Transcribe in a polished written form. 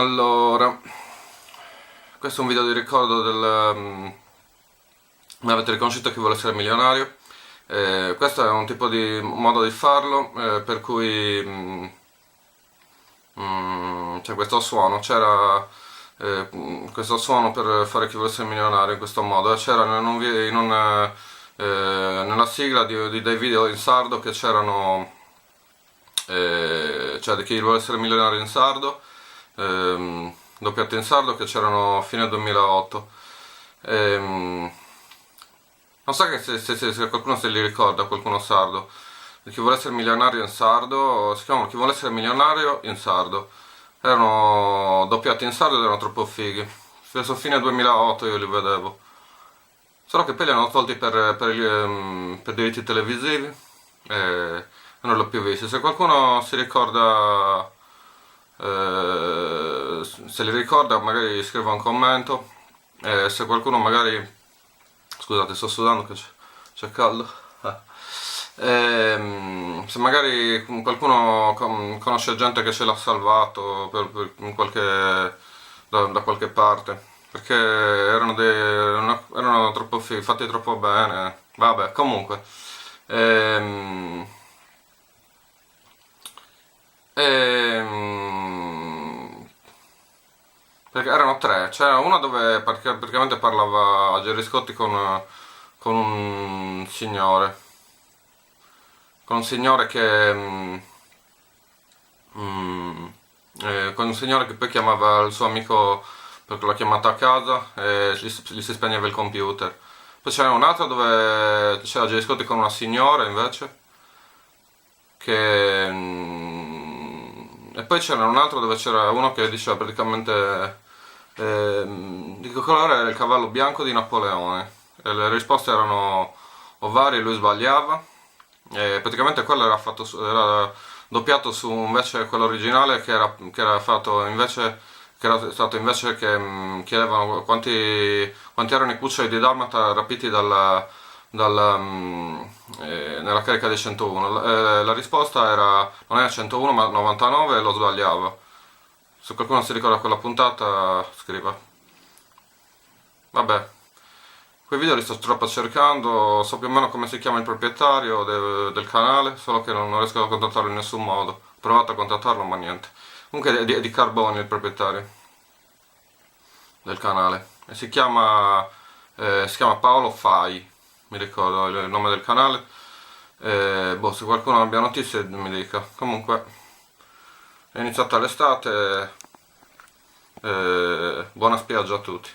Allora, questo è un video di ricordo del... mi avete riconosciuto Chi vuole essere milionario. Questo è un tipo di modo di farlo, per cui c'è questo suono, c'era questo suono per fare Chi vuole essere milionario in questo modo, e c'era nella sigla dei video in sardo che c'erano, cioè di Chi vuole essere milionario in sardo, doppiato in sardo, che c'erano a fine 2008. Non so che se qualcuno se li ricorda, qualcuno sardo. Chi vuole essere milionario in sardo, si chiamano Chi vuole essere milionario in sardo. Erano doppiati in sardo ed erano troppo fighi. Verso fine 2008 io li vedevo. Solo che poi li hanno tolti per diritti televisivi e non l'ho più visti. Se qualcuno si ricorda, se li ricorda, magari scriva un commento. Se qualcuno magari... Scusate, sto sudando che c'è caldo. Se magari qualcuno conosce gente che ce l'ha salvato da qualche parte, perché erano troppo fatti troppo bene. Vabbè, comunque. Ehm, ehm, Perché erano tre, c'era una dove praticamente parlava Gerry Scotti con un signore, che mm, con un signore che poi chiamava il suo amico perché l'ha chiamata a casa e gli si spegneva il computer. Poi c'era un'altra dove c'era Gerry Scotti con una signora invece e poi c'era un altro dove c'era uno che diceva praticamente di che colore era il cavallo bianco di Napoleone, e le risposte erano o varie, lui sbagliava, e praticamente quello era doppiato su invece quello originale che era fatto invece, che era stato invece che chiedevano quanti erano i cuccioli di Dalmata rapiti nella carica dei 101. La risposta era non era 101 ma 99, e lo sbagliava. Se qualcuno si ricorda quella puntata, scriva. Vabbè, quei video li sto troppo cercando, so più o meno come si chiama il proprietario del canale, solo che non riesco a contattarlo in nessun modo. Ho provato a contattarlo ma niente. Comunque è di Carboni il proprietario del canale. E si chiama Paolo Fai, mi ricordo il nome del canale. Boh, se qualcuno abbia notizie mi dica. Comunque è iniziata l'estate, buona spiaggia a tutti.